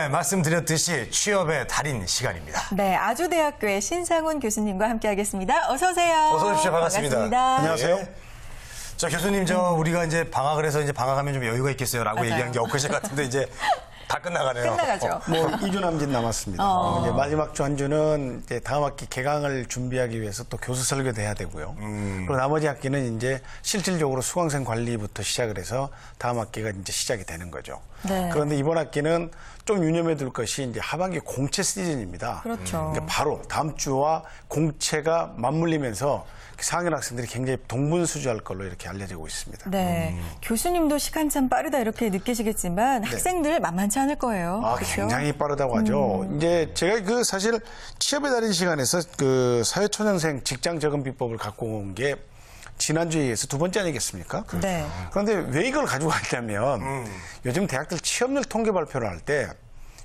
네, 말씀드렸듯이 취업의 달인 시간입니다. 네, 아주대학교의 신상훈 교수님과 함께하겠습니다. 어서 오세요. 어서 오십시오. 반갑습니다. 안녕하세요. 네. 자, 교수님, 우리가 이제 방학을 해서 이제 방학하면 좀 여유가 있겠어요라고 맞아요. 얘기한 게 엊그제 같은데 이제 다 끝나가네요. 끝나가죠. 뭐 2주 남짓 남았습니다. 이제 마지막 주 한 주는 이제 다음 학기 개강을 준비하기 위해서 또 교수 설교도 해야 되고요. 그리고 나머지 학기는 이제 실질적으로 수강생 관리부터 시작을 해서 다음 학기가 이제 시작이 되는 거죠. 네. 그런데 이번 학기는 좀 유념해 둘 것이 이제 하반기 공채 시즌입니다. 그렇죠. 그러니까 바로 다음 주와 공채가 맞물리면서 4학년 학생들이 굉장히 동분수주할 걸로 이렇게 알려지고 있습니다. 네, 교수님도 시간 참 빠르다 이렇게 느끼시겠지만 학생들 만만치 않을 거예요. 아, 그렇죠? 굉장히 빠르다고 하죠. 이제 제가 사실 취업의 달인 시간에서 사회초년생 직장 적응 비법을 갖고 온 게 지난주에 이어서 두 번째 아니겠습니까? 네. 그런데 왜 이걸 가지고 왔냐면 요즘 대학들 취업률 통계 발표를 할 때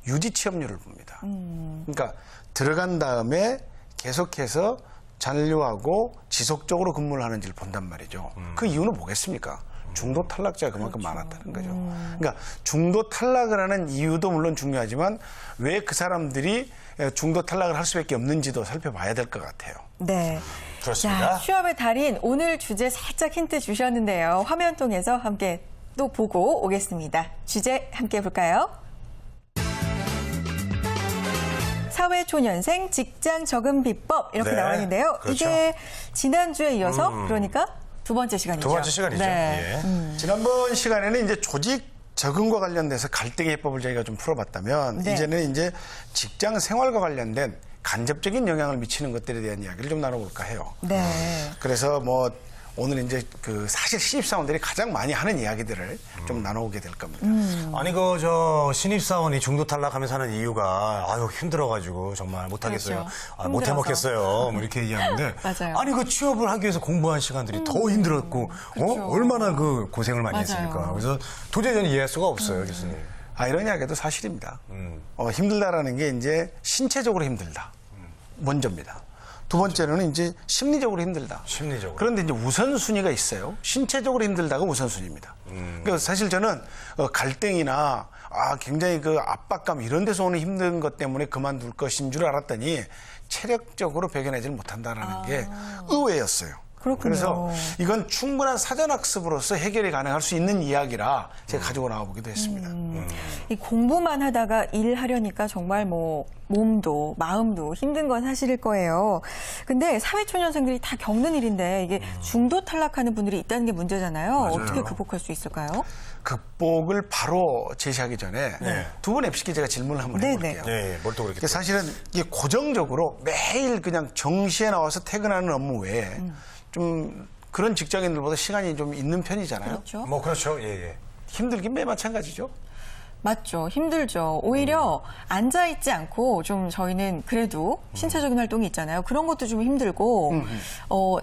유지 취업률을 봅니다. 그러니까 들어간 다음에 계속해서 잔류하고 지속적으로 근무를 하는지를 본단 말이죠. 그 이유는 뭐겠습니까? 중도 탈락자가 그만큼 많았다는 거죠. 그러니까 중도 탈락을 하는 이유도 물론 중요하지만 왜 그 사람들이 중도 탈락을 할 수밖에 없는지도 살펴봐야 될 것 같아요. 네. 그렇습니다. 자, 취업의 달인 오늘 주제 살짝 힌트 주셨는데요. 화면 통해서 함께 또 보고 오겠습니다. 주제 함께 볼까요? 사회초년생 직장 적응 비법 이렇게 네, 나와 있는데요. 그렇죠. 이게 지난주에 이어서 그러니까 두 번째 시간이죠. 두 번째 시간이죠. 네. 예. 지난번 시간에는 이제 조직 적응과 관련돼서 갈등의 해법을 저희가 좀 풀어봤다면 네. 이제는 이제 직장 생활과 관련된 간접적인 영향을 미치는 것들에 대한 이야기를 좀 나눠볼까 해요. 네. 그래서 오늘 이제 사실 신입사원들이 가장 많이 하는 이야기들을 좀 나눠보게 될 겁니다. 아니, 신입사원이 중도 탈락하면서 하는 이유가, 힘들어가지고 정말 못하겠어요. 그렇죠. 못 해먹겠어요. 뭐 이렇게 얘기하는데. 맞아요. 아니, 취업을 하기 위해서 공부한 시간들이 더 힘들었고, 그렇죠. 얼마나 고생을 많이 맞아요. 했습니까? 그래서 도저히 저는 이해할 수가 없어요, 교수님. 아이러니하게도 사실입니다. 힘들다라는 게 이제 신체적으로 힘들다. 먼저입니다. 두 번째로는 이제 심리적으로 힘들다. 심리적으로. 그런데 이제 우선순위가 있어요. 신체적으로 힘들다가 우선순위입니다. 그러니까 사실 저는 갈등이나 굉장히 압박감 이런 데서 오는 힘든 것 때문에 그만둘 것인 줄 알았더니 체력적으로 배겨내질 못한다는 게 의외였어요. 그렇군요. 그래서 이건 충분한 사전학습으로서 해결이 가능할 수 있는 이야기라 제가 가지고 나와보기도 했습니다. 이 공부만 하다가 일하려니까 정말 몸도 마음도 힘든 건 사실일 거예요. 근데 사회초년생들이 다 겪는 일인데 이게 중도 탈락하는 분들이 있다는 게 문제잖아요. 맞아요. 어떻게 극복할 수 있을까요? 극복을 바로 제시하기 전에 두 분 앱시께 제가 질문을 한번 네네. 해볼게요. 네, 뭘 또 그렇게. 사실은 이게 고정적으로 매일 그냥 정시에 나와서 퇴근하는 업무 외에 좀 그런 직장인들보다 시간이 좀 있는 편이잖아요. 그렇죠. 그렇죠. 예. 힘들긴 매 마찬가지죠. 맞죠. 힘들죠. 오히려 앉아있지 않고 좀 저희는 그래도 신체적인 활동이 있잖아요. 그런 것도 좀 힘들고,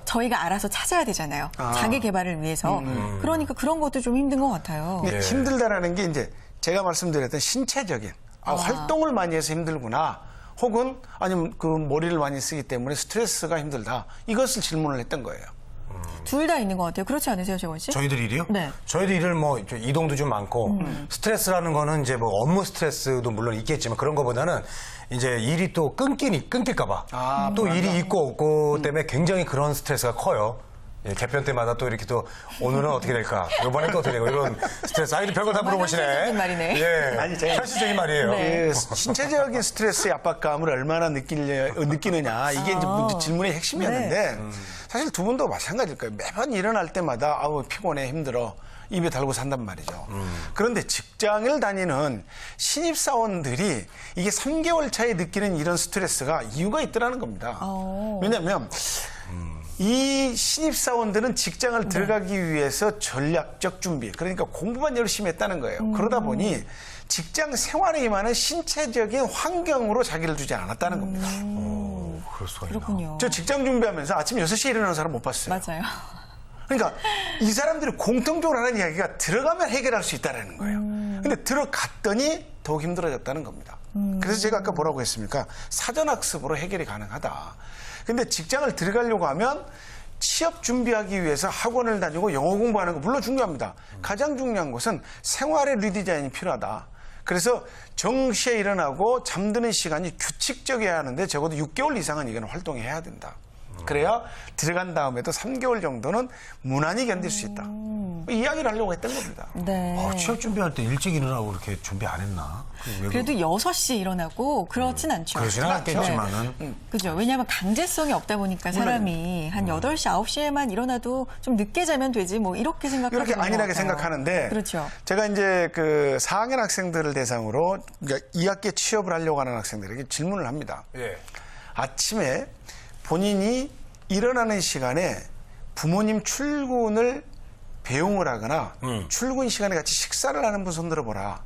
저희가 알아서 찾아야 되잖아요. 자기 개발을 위해서. 그러니까 그런 것도 좀 힘든 것 같아요. 근데 힘들다라는 게 이제 제가 말씀드렸던 신체적인 활동을 많이 해서 힘들구나. 혹은 아니면 머리를 많이 쓰기 때문에 스트레스가 힘들다. 이것을 질문을 했던 거예요. 둘 다 있는 것 같아요. 그렇지 않으세요, 재원 씨? 저희들 일이요? 네. 저희들 일을 이동도 좀 많고 스트레스라는 거는 이제 업무 스트레스도 물론 있겠지만 그런 거보다는 이제 일이 또 끊길까봐 또 일이 있고 없고 때문에 굉장히 그런 스트레스가 커요. 예, 개편 때마다 또 이렇게 또 오늘은 어떻게 될까? 이번엔 또 어떻게 되고 이런 스트레스. 아이들 별걸 다 물어보시네. 현실적인 말이네. 예. 아니, 제가 현실적인 말이에요. 네. 신체적인 스트레스의 압박감을 얼마나 느끼느냐 이게 이제 질문의 핵심이었는데 사실 두 분도 마찬가지일 거예요. 매번 일어날 때마다 피곤해 힘들어 입에 달고 산단 말이죠. 그런데 직장을 다니는 신입사원들이 이게 3개월 차에 느끼는 이런 스트레스가 이유가 있더라는 겁니다. 왜냐하면 이 신입사원들은 직장을 들어가기 위해서 전략적 준비, 그러니까 공부만 열심히 했다는 거예요. 그러다 보니 직장 생활에 임하는 신체적인 환경으로 자기를 두지 않았다는 겁니다. 그럴 수가 있나. 그렇군요. 저 직장 준비하면서 아침 6시에 일어나는 사람 못 봤어요. 맞아요. 그러니까 이 사람들이 공통적으로 하는 이야기가 들어가면 해결할 수 있다는 거예요. 근데 들어갔더니 더욱 힘들어졌다는 겁니다. 그래서 제가 아까 뭐라고 했습니까? 사전학습으로 해결이 가능하다. 근데 직장을 들어가려고 하면 취업 준비하기 위해서 학원을 다니고 영어 공부하는 거 물론 중요합니다. 가장 중요한 것은 생활의 리디자인이 필요하다. 그래서 정시에 일어나고 잠드는 시간이 규칙적이어야 하는데 적어도 6개월 이상은 이건 활동해야 된다. 그래야 들어간 다음에도 3개월 정도는 무난히 견딜 수 있다. 이야기를 하려고 했던 겁니다. 네. 취업 준비할 때 일찍 일어나고 그렇게 준비 안 했나? 그래도 6시 일어나고 그렇진 않죠. 그러진 않겠지만은. 그죠. 왜냐하면 강제성이 없다 보니까 사람이 한 8시, 9시에만 일어나도 좀 늦게 자면 되지 뭐 이렇게 생각하는 이렇게 안일하게 생각하는데 그렇죠. 제가 이제 그 4학년 학생들을 대상으로 그러니까 2학기에 취업을 하려고 하는 학생들에게 질문을 합니다. 예. 아침에 본인이 일어나는 시간에 부모님 출근을 배웅을 하거나 출근 시간에 같이 식사를 하는 분 손 들어보라.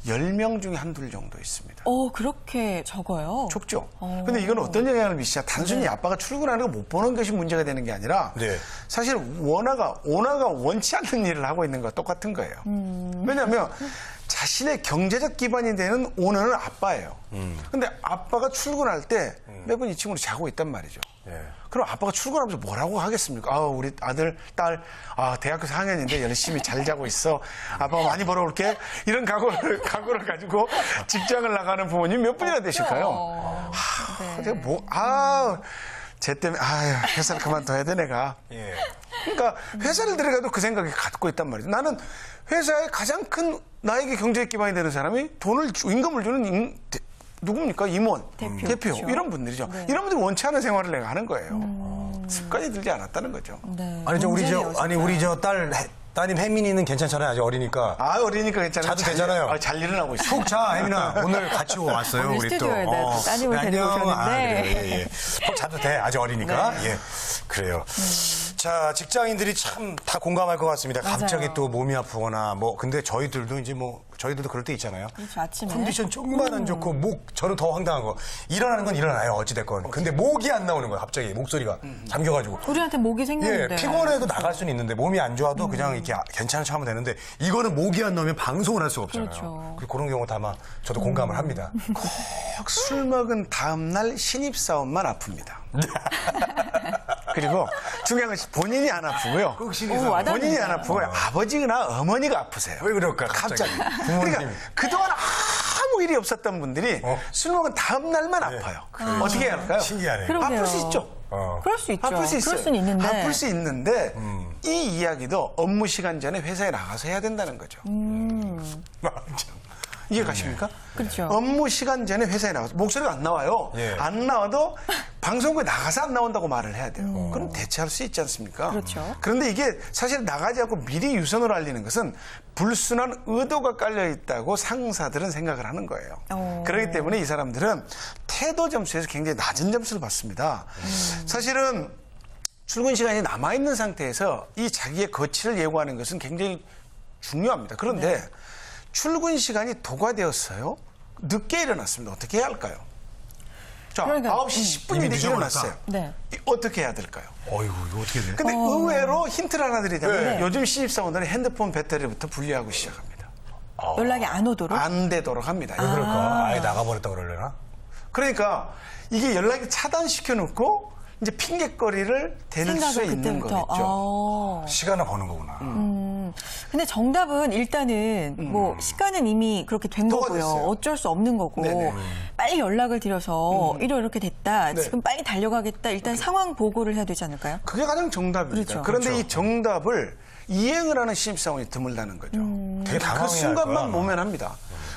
10명 중에 한둘 정도 있습니다. 그렇게 적어요? 적죠. 근데 이건 어떤 영향을 미치냐. 단순히 아빠가 출근하는 거 못 보는 것이 문제가 되는 게 아니라 네. 사실 오나가 원치 않는 일을 하고 있는 거와 똑같은 거예요. 왜냐하면 자신의 경제적 기반이 되는 오너는 아빠예요. 근데 아빠가 출근할 때 매번 이 친구는 자고 있단 말이죠. 예. 그럼 아빠가 출근하면서 뭐라고 하겠습니까? 우리 아들, 딸, 대학교 4학년인데 열심히 잘 자고 있어. 아빠가 많이 벌어올게. 이런 각오를 가지고 직장을 나가는 부모님 몇 분이나 되실까요? 제가 쟤 때문에, 회사를 그만둬야 돼, 내가. 예. 그러니까 회사를 들어가도 그 생각이 갖고 있단 말이죠. 나는 회사의 가장 큰 나에게 경제적 기반이 되는 사람이 임금을 주는 누굽니까? 임원, 대표 그렇죠. 이런 분들이죠. 이런 분들이 원치 않은 생활을 내가 하는 거예요. 습관이 들지 않았다는 거죠. 네. 우리 저 따님 혜민이는 괜찮잖아요. 아직 어리니까. 어리니까 괜찮아요. 자도 되잖아요. 잘 일어나고 있어요. 푹 자, 혜민아. 오늘 같이 왔어요. 오늘 우리 또. 스튜디오에 또 따님을 데리고 오셨는데. 그래요. 예. 푹 자도 돼. 아직 어리니까. 네. 예. 그래요. 자, 직장인들이 참 다 공감할 것 같습니다. 갑자기 맞아요. 또 몸이 아프거나 근데 저희들도 저희들도 그럴 때 있잖아요. 그렇죠, 아침에. 컨디션 조금만 안 좋고 저는 더 황당한 거. 일어나는 건 일어나요. 어찌됐건. 근데 목이 안 나오는 거예요. 갑자기 목소리가 잠겨가지고. 우리한테 목이 생겼는데. 예, 피곤해도 나갈 수는 있는데 몸이 안 좋아도 그냥 이렇게 괜찮은 척 하면 되는데 이거는 목이 안 나오면 방송을 할 수가 없잖아요. 그렇죠. 그런 경우도 아마 저도 공감을 합니다. 꼭 술 먹은 다음날 신입사원만 아픕니다. 그리고 중요한 것이 본인이 안 아프고요. 본인이 안 아프고요. 아버지나 어머니가 아프세요. 왜 그럴까, 갑자기. 부모님이. 그러니까 그동안 아무 일이 없었던 분들이 술 먹은 다음날만 아파요. 어떻게 해야 할까요? 신기하네. 그러게요. 아플 수 있죠. 그럴 수 있죠. 아플 수 있어요. 그럴 수는 있는데. 아플 수 있는데 이 이야기도 업무 시간 전에 회사에 나가서 해야 된다는 거죠. 이해 가십니까? 그렇죠. 업무 시간 전에 회사에 나가서 목소리가 안 나와요. 예. 안 나와도 방송국에 나가서 안 나온다고 말을 해야 돼요. 그럼 대체할 수 있지 않습니까? 그렇죠. 그런데 이게 사실 나가지 않고 미리 유선으로 알리는 것은 불순한 의도가 깔려 있다고 상사들은 생각을 하는 거예요. 그렇기 때문에 이 사람들은 태도 점수에서 굉장히 낮은 점수를 받습니다. 사실은 출근 시간이 남아있는 상태에서 이 자기의 거취를 예고하는 것은 굉장히 중요합니다. 그런데 출근 시간이 도과되었어요. 늦게 일어났습니다. 어떻게 해야 할까요? 자, 그러니까, 9시 10분인데 일어났어요. 네. 어떻게 해야 될까요? 어이구, 이거 어떻게 돼? 근데 의외로 힌트를 하나 드리자면 네. 요즘 신입사원들은 핸드폰 배터리부터 분리하고 시작합니다. 연락이 안 오도록? 안 되도록 합니다. 왜 그럴까? 아예 나가버렸다 그러려나? 그러니까 이게 연락이 차단시켜 놓고 이제 핑계거리를 대는 수 생각을 있는 그때부터. 거겠죠. 시간을 버는 거구나. 근데 정답은 일단은 뭐 시간은 이미 그렇게 된 도가 거고요. 됐어요. 어쩔 수 없는 거고 네네. 빨리 연락을 드려서 이렇게 됐다. 네. 지금 빨리 달려가겠다. 일단 상황 보고를 해야 되지 않을까요? 그게 가장 정답입니다. 그렇죠. 그런데 그렇죠. 이 정답을 이행을 하는 신입사원이 드물다는 거죠. 되게 그 당황해야 순간만 할 거야. 모면합니다.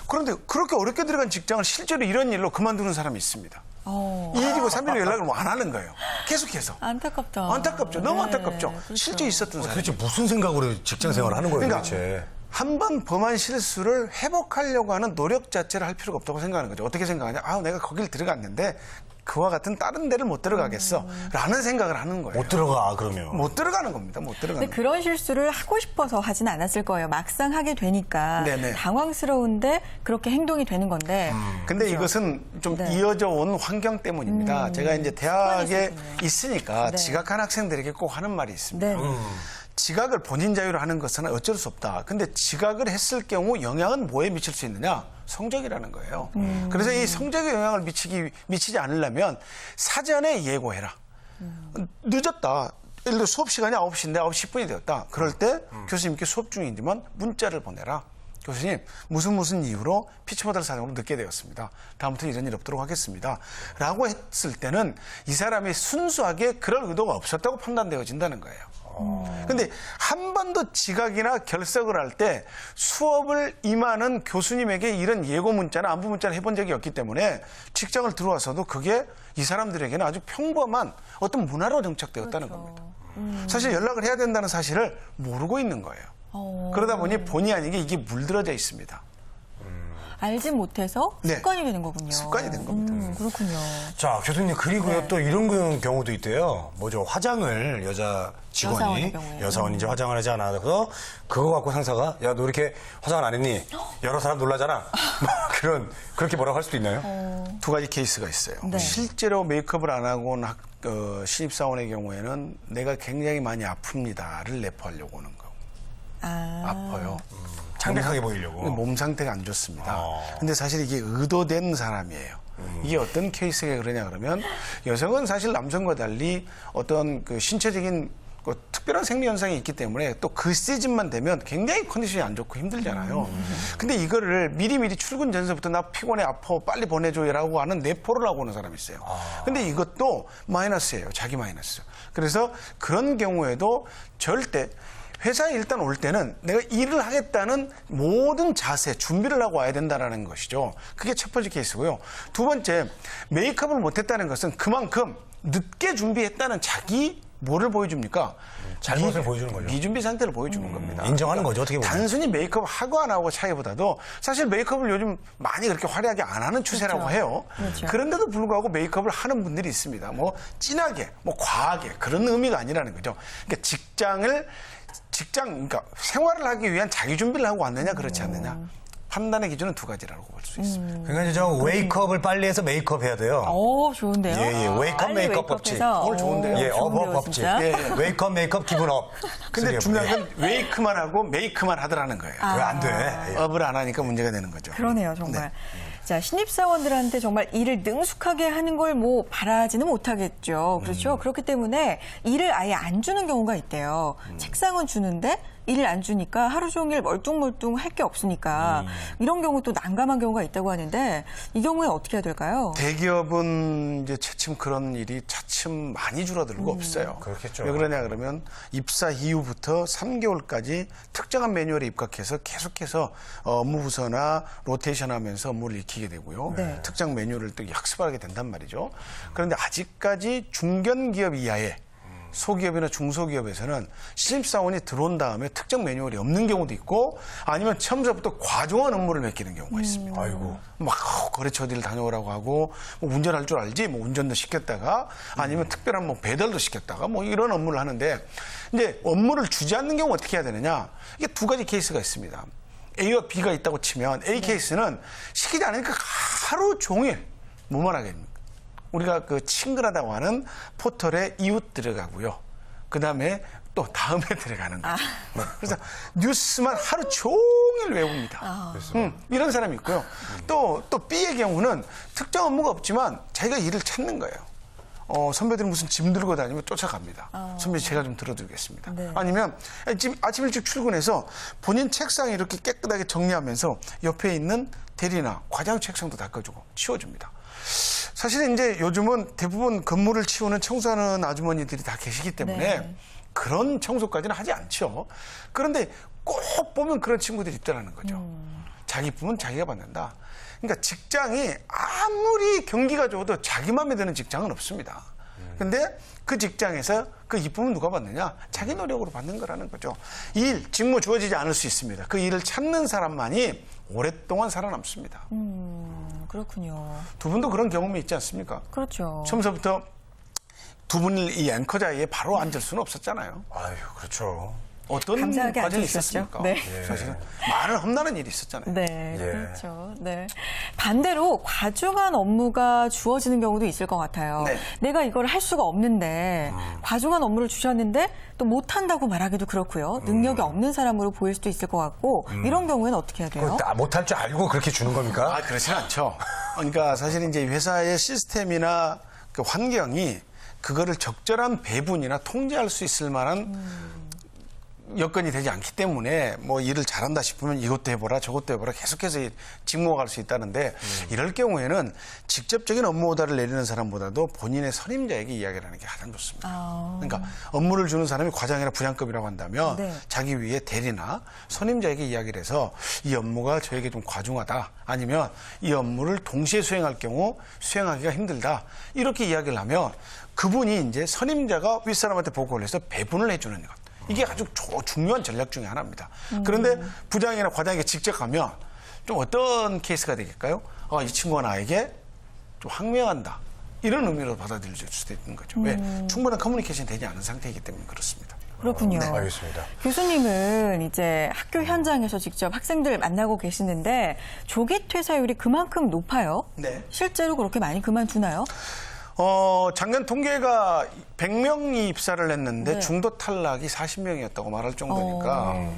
그런데 그렇게 어렵게 들어간 직장을 실제로 이런 일로 그만두는 사람이 있습니다. 2일이고 3일로 연락을 안 하는 거예요. 계속해서. 안타깝다. 안타깝죠. 너무 네, 안타깝죠. 그렇죠. 실제 있었던 사람. 도대체 무슨 생각으로 직장 생활을 하는 거예요, 그러니까 도대체? 한 번 범한 실수를 회복하려고 하는 노력 자체를 할 필요가 없다고 생각하는 거죠. 어떻게 생각하냐? 내가 거길 들어갔는데 그와 같은 다른 데를 못 들어가겠어. 라는 생각을 하는 거예요. 못 들어가, 그러면. 못 들어가는 겁니다. 못 들어가는 근데 그런 실수를 하고 싶어서 하진 않았을 거예요. 막상 하게 되니까 네네. 당황스러운데 그렇게 행동이 되는 건데. 근데 이것은 좀 네. 이어져 온 환경 때문입니다. 제가 이제 대학에 습관이셨군요. 있으니까 네. 지각한 학생들에게 꼭 하는 말이 있습니다. 네. 지각을 본인 자유로 하는 것은 어쩔 수 없다. 근데 지각을 했을 경우 영향은 뭐에 미칠 수 있느냐? 성적이라는 거예요. 그래서 이 성적에 영향을 미치지 않으려면 사전에 예고해라. 늦었다. 예를 들어 수업 시간이 9시인데 9시 10분이 되었다. 그럴 때 교수님께 수업 중이지만 문자를 보내라. 교수님 무슨 이유로 피치모델 사정으로 늦게 되었습니다. 다음부터 이런 일 없도록 하겠습니다. 라고 했을 때는 이 사람이 순수하게 그럴 의도가 없었다고 판단되어진다는 거예요. 근데 한 번도 지각이나 결석을 할 때 수업을 임하는 교수님에게 이런 예고 문자나 안부 문자를 해본 적이 없기 때문에 직장을 들어와서도 그게 이 사람들에게는 아주 평범한 어떤 문화로 정착되었다는 겁니다. 사실 연락을 해야 된다는 사실을 모르고 있는 거예요. 그러다 보니 본의 아니게 이게 물들어져 있습니다. 알지 못해서 네. 습관이 되는 거군요. 습관이 된 겁니다. 그렇군요. 자, 교수님, 그리고요, 네. 또 이런 경우도 있대요. 뭐죠, 화장을 여자 직원이, 여사원의 경우에. 여사원이 이제 화장을 하지 않아서, 그거 갖고 상사가, 야, 너 이렇게 화장을 안 했니? 여러 사람 놀라잖아. 뭐 그렇게 뭐라고 할 수도 있나요? 두 가지 케이스가 있어요. 네. 실제로 메이크업을 안 하고 온 신입사원의 경우에는 내가 굉장히 많이 아픕니다를 내포하려고 오는 거. 아파요. 창백하게 보이려고. 몸 상태가 안 좋습니다. 근데 사실 이게 의도된 사람이에요. 이게 어떤 케이스가 그러냐 그러면 여성은 사실 남성과 달리 어떤 그 신체적인 그 특별한 생리 현상이 있기 때문에 또 그 시즌만 되면 굉장히 컨디션이 안 좋고 힘들잖아요. 근데 이거를 미리미리 출근 전서부터 나 피곤해 아파 빨리 보내줘라고 하는 내포를 하고 오는 사람이 있어요. 근데 이것도 마이너스예요. 자기 마이너스. 그래서 그런 경우에도 절대 회사에 일단 올 때는 내가 일을 하겠다는 모든 자세, 준비를 하고 와야 된다는 것이죠. 그게 첫 번째 케이스고요. 두 번째, 메이크업을 못했다는 것은 그만큼 늦게 준비했다는 자기 뭐를 보여줍니까? 잘못을 보여주는 거죠. 미준비 상태를 보여주는 겁니다. 인정하는 거죠, 어떻게 보면. 단순히 메이크업 하고 안 하고 차이보다도 사실 메이크업을 요즘 많이 그렇게 화려하게 안 하는 추세라고 그렇죠. 해요. 그렇죠. 그런데도 불구하고 메이크업을 하는 분들이 있습니다. 뭐 진하게, 뭐 과하게 그런 의미가 아니라는 거죠. 그러니까 그러니까 생활을 하기 위한 자기 준비를 하고 왔느냐 그렇지 않느냐. 판단의 기준은 두 가지라고 볼 수 있습니다. 그러니까 이제 저 웨이크업을 빨리 해서 메이크업 해야 돼요. 오, 좋은데요? 예, 예. 웨이크업 빨리 메이크업 법칙. 웨이크업해서. 오늘 좋은데요? 예, 좋은데요, 업 법칙. 진짜? 예. 웨이크업 메이크업 기분 업. 근데 중요한 건 웨이크만 하고 메이크만 하더라는 거예요. 그거 안 돼. 예. 업을 안 하니까 문제가 되는 거죠. 그러네요, 정말. 네. 자, 신입사원들한테 정말 일을 능숙하게 하는 걸 뭐 바라지는 못하겠죠. 그렇죠? 그렇기 때문에 일을 아예 안 주는 경우가 있대요. 책상은 주는데 일을 안 주니까 하루 종일 멀뚱멀뚱 할 게 없으니까 이런 경우 또 난감한 경우가 있다고 하는데 이 경우에 어떻게 해야 될까요? 대기업은 이제 차츰 그런 일이 차츰 많이 줄어들고 없어요. 그렇겠죠. 왜 그러냐 그러면 입사 이후부터 3개월까지 특정한 매뉴얼에 입각해서 계속해서 업무 부서나 로테이션 하면서 업무를 익히게 되고요. 네. 특정 매뉴얼을 또 학습하게 된단 말이죠. 그런데 아직까지 중견기업 이하의 소기업이나 중소기업에서는 신입사원이 들어온 다음에 특정 매뉴얼이 없는 경우도 있고 아니면 처음부터 과중한 업무를 맡기는 경우가 있습니다. 아이고. 막 거래처 어디를 다녀오라고 하고 뭐 운전할 줄 알지 뭐 운전도 시켰다가 아니면 특별한 뭐 배달도 시켰다가 뭐 이런 업무를 하는데 이제 업무를 주지 않는 경우 어떻게 해야 되느냐 이게 두 가지 케이스가 있습니다. A와 B가 있다고 치면 A 케이스는 시키지 않으니까 하루 종일 뭐만 하겠습니까? 우리가 그 친근하다고 하는 포털에 이웃 들어가고요. 그 다음에 또 다음에 들어가는 거죠. 그래서 뉴스만 하루 종일 외웁니다. 이런 사람이 있고요. 또 B의 경우는 특정 업무가 없지만 자기가 일을 찾는 거예요. 선배들이 무슨 짐 들고 다니면 쫓아갑니다. 선배 제가 좀 들어드리겠습니다. 네. 아니면 아침 일찍 출근해서 본인 책상 이렇게 깨끗하게 정리하면서 옆에 있는 대리나 과장 책상도 닦아주고 치워줍니다. 사실은 이제 요즘은 대부분 건물을 치우는 청소하는 아주머니들이 다 계시기 때문에 네. 그런 청소까지는 하지 않죠. 그런데 꼭 보면 그런 친구들이 있다는 거죠. 자기 품은 자기가 받는다. 그러니까 직장이 아무리 경기가 좋아도 자기 마음에 드는 직장은 없습니다. 근데 그 직장에서 그 이쁨은 누가 받느냐? 자기 노력으로 받는 거라는 거죠. 직무 주어지지 않을 수 있습니다. 그 일을 찾는 사람만이 오랫동안 살아남습니다. 그렇군요. 두 분도 그런 경험이 있지 않습니까? 그렇죠. 처음부터 두 분을 이 앵커 자리에 바로 앉을 수는 없었잖아요. 아유, 그렇죠. 어떤 감사하게 과정이 앉으셨죠? 있었습니까? 네. 사실은 많은 험난한 일이 있었잖아요. 네, 예. 그렇죠. 네. 반대로 과중한 업무가 주어지는 경우도 있을 것 같아요. 네. 내가 이걸 할 수가 없는데 과중한 업무를 주셨는데 또 못한다고 말하기도 그렇고요. 능력이 없는 사람으로 보일 수도 있을 것 같고 이런 경우에는 어떻게 해야 돼요? 못할 줄 알고 그렇게 주는 겁니까? 아, 그렇지는 않죠. 그러니까 사실 이제 회사의 시스템이나 그 환경이 그거를 적절한 배분이나 통제할 수 있을 만한 여건이 되지 않기 때문에 뭐 일을 잘한다 싶으면 이것도 해보라 저것도 해보라 계속해서 직무가 갈 수 있다는데 이럴 경우에는 직접적인 업무 오다를 내리는 사람보다도 본인의 선임자에게 이야기를 하는 게 가장 좋습니다. 그러니까 업무를 주는 사람이 과장이나 부장급이라고 한다면 네. 자기 위에 대리나 선임자에게 이야기를 해서 이 업무가 저에게 좀 과중하다 아니면 이 업무를 동시에 수행할 경우 수행하기가 힘들다 이렇게 이야기를 하면 그분이 이제 선임자가 윗사람한테 보고를 해서 배분을 해주는 것. 이게 아주 중요한 전략 중에 하나입니다. 그런데 부장이나 과장에게 직접 가면 좀 어떤 케이스가 되겠까요? 이 친구가 나에게 좀 항명한다. 이런 의미로 받아들일 수도 있는 거죠. 왜? 충분한 커뮤니케이션이 되지 않은 상태이기 때문에 그렇습니다. 그렇군요. 네, 알겠습니다. 교수님은 이제 학교 현장에서 직접 학생들 만나고 계시는데 조기 퇴사율이 그만큼 높아요? 네. 실제로 그렇게 많이 그만두나요? 작년 통계가 100명이 입사를 했는데 네. 중도 탈락이 40명이었다고 말할 정도니까 네.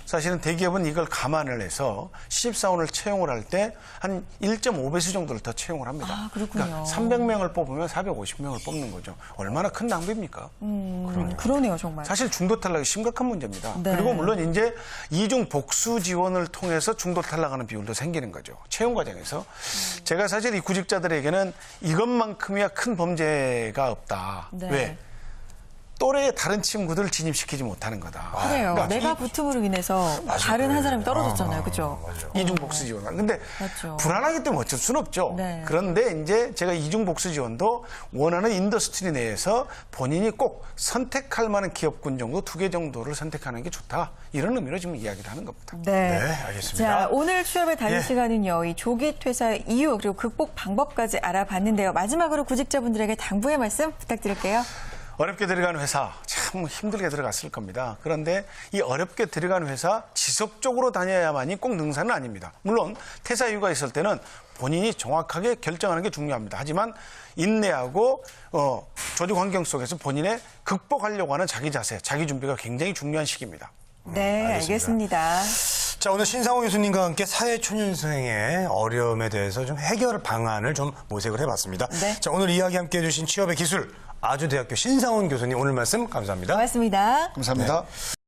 사실은 대기업은 이걸 감안을 해서 신입사원을 채용을 할 때 한 1.5배수 정도를 더 채용을 합니다. 아, 그렇군요. 그러니까 300명을 뽑으면 450명을 뽑는 거죠. 얼마나 큰 낭비입니까? 그러네요, 정말. 사실 중도 탈락이 심각한 문제입니다. 네. 그리고 물론 이제 이중 복수 지원을 통해서 중도 탈락하는 비율도 생기는 거죠. 채용 과정에서. 제가 사실 이 구직자들에게는 이것만큼이야 큰 범죄가 없다. 네. 왜? 또래의 다른 친구들을 진입시키지 못하는 거다. 그래요. 그러니까 내가 붙음으로 인해서 다른 한 사람이 떨어졌잖아요. 그죠? 이중 복수 지원. 근데 맞죠. 불안하기 때문에 어쩔 수는 없죠. 네. 그런데 이제 제가 이중 복수 지원도 원하는 인더스트리 내에서 본인이 꼭 선택할 만한 기업군 정도 2개 정도를 선택하는 게 좋다. 이런 의미로 지금 이야기를 하는 겁니다. 네. 네, 알겠습니다. 자, 오늘 취업의 달인 예. 시간은요, 이 조기 퇴사 이유 그리고 극복 방법까지 알아봤는데요. 마지막으로 구직자분들에게 당부의 말씀 부탁드릴게요. 어렵게 들어간 회사 참 힘들게 들어갔을 겁니다. 그런데 이 어렵게 들어간 회사 지속적으로 다녀야만이 꼭 능사는 아닙니다. 물론 퇴사 이유가 있을 때는 본인이 정확하게 결정하는 게 중요합니다. 하지만 인내하고 조직 환경 속에서 본인의 극복하려고 하는 자기 자세, 자기 준비가 굉장히 중요한 시기입니다. 네, 알겠습니다. 자, 오늘 신상호 교수님과 함께 사회초년생의 어려움에 대해서 좀 해결 방안을 좀 모색을 해봤습니다. 네. 자, 오늘 이야기 함께 해주신 취업의 기술 아주대학교 신상훈 교수님 오늘 말씀 감사합니다. 고맙습니다. 감사합니다.